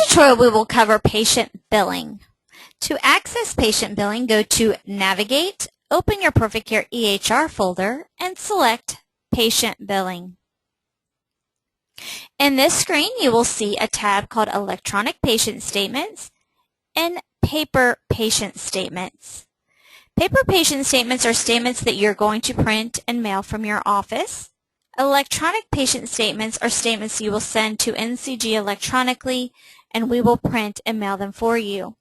tutorial, we will cover patient billing. To access patient billing, go to Navigate, open your Perfect Care EHR folder, and select Patient Billing. In this screen, you will see a tab called Electronic Patient Statements and Paper Patient Statements. Paper patient statements are statements that you're going to print and mail from your office. Electronic patient statements are statements you will send to NCG electronically, and we will print and mail them for you.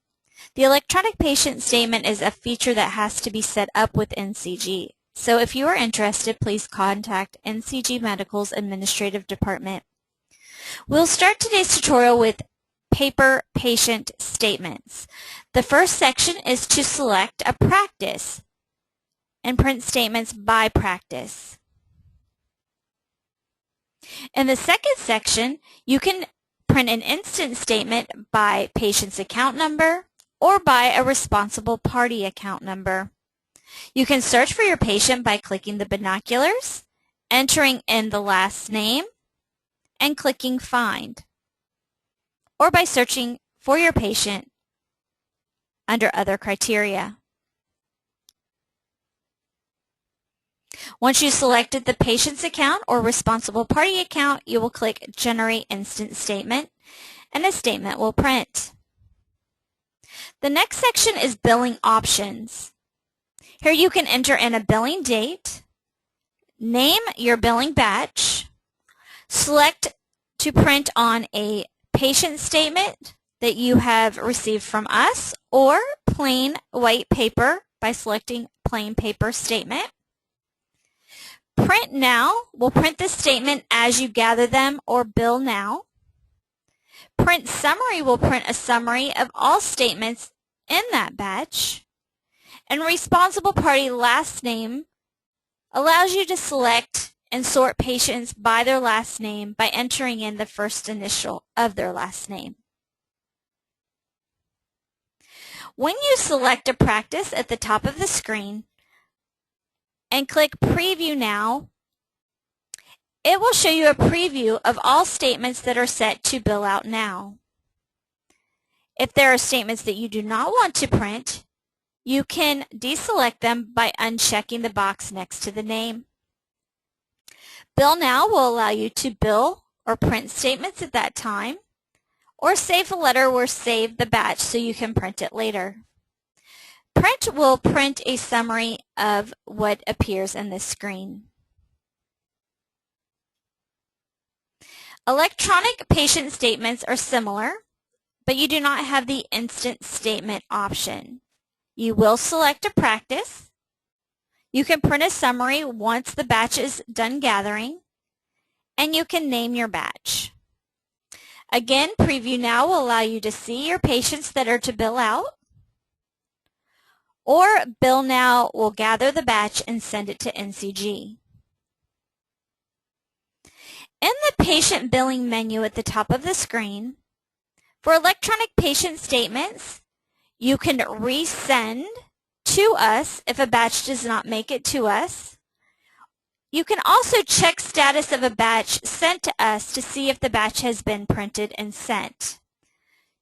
The electronic patient statement is a feature that has to be set up with NCG. So if you are interested, please contact NCG Medical's Administrative Department. We'll start today's tutorial with paper patient statements. The first section is to select a practice and print statements by practice. In the second section, you can print an instant statement by patient's account number or by a responsible party account number. You can search for your patient by clicking the binoculars, entering in the last name, and clicking Find, or by searching for your patient under Other Criteria. Once you've selected the patient's account or responsible party account, you will click Generate Instant Statement, and a statement will print. The next section is billing options. Here you can enter in a billing date, name your billing batch, select to print on a patient statement that you have received from us, or plain white paper by selecting Plain Paper Statement. Print Now will print the statement as you gather them, or Bill Now. Print Summary will print a summary of all statements in that batch. And Responsible Party Last Name allows you to select and sort patients by their last name by entering in the first initial of their last name. When you select a practice at the top of the screen and click Preview Now, it will show you a preview of all statements that are set to bill out now. If there are statements that you do not want to print, you can deselect them by unchecking the box next to the name. Bill Now will allow you to bill or print statements at that time, or save a letter or save the batch so you can print it later. Print will print a summary of what appears in this screen. Electronic patient statements are similar, but you do not have the instant statement option. You will select a practice. You can print a summary once the batch is done gathering, and you can name your batch. Again, Preview Now will allow you to see your patients that are to bill out, or Bill Now will gather the batch and send it to NCG. In the patient billing menu at the top of the screen, for electronic patient statements, you can resend to us if a batch does not make it to us. You can also check status of a batch sent to us to see if the batch has been printed and sent.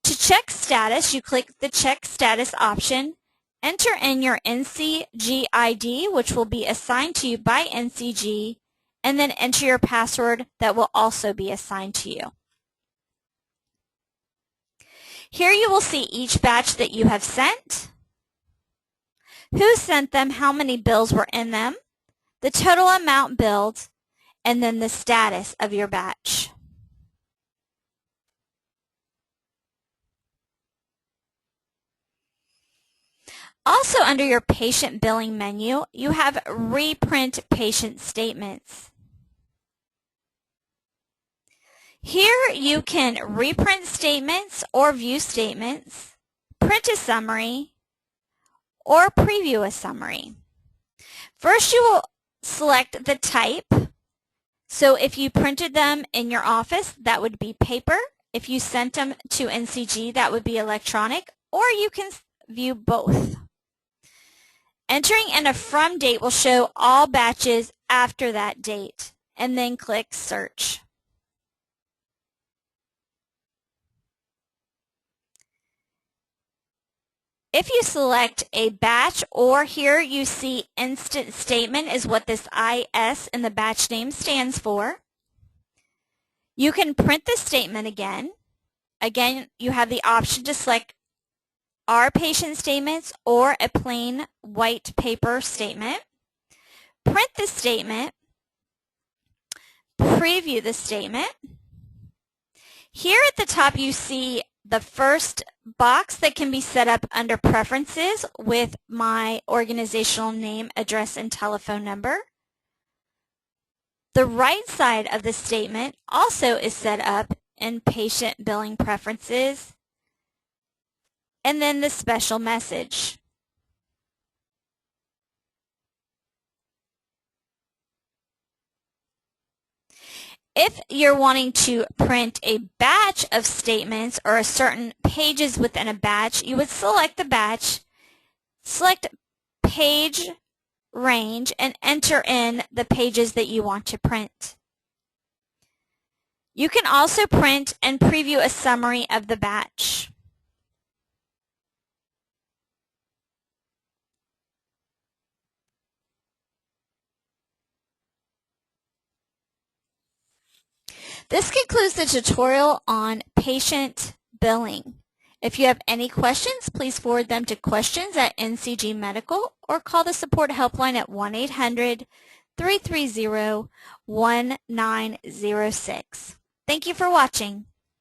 To check status, you click the Check Status option, enter in your NCG ID, which will be assigned to you by NCG, and then enter your password that will also be assigned to you. Here you will see each batch that you have sent, who sent them, how many bills were in them, the total amount billed, and then the status of your batch. Also under your patient billing menu, you have Reprint Patient Statements. Here you can reprint statements or view statements, print a summary, or preview a summary. First, you will select the type. So if you printed them in your office, that would be paper. If you sent them to NCG, that would be electronic, or you can view both. Entering in a from date will show all batches after that date, and then click Search. If you select a batch, or here you see instant statement is what this IS in the batch name stands for, you can print the statement again. Again, you have the option to select our patient statements or a plain white paper statement. Print the statement, preview the statement. Here at the top you see the first box that can be set up under Preferences with my organizational name, address, and telephone number. The right side of the statement also is set up in Patient Billing Preferences, and then the special message. If you're wanting to print a batch of statements or a certain pages within a batch, you would select the batch, select page range, and enter in the pages that you want to print. You can also print and preview a summary of the batch. This concludes the tutorial on patient billing. If you have any questions, please forward them to questions@NCG Medical or call the support helpline at 1-800-330-1906. Thank you for watching.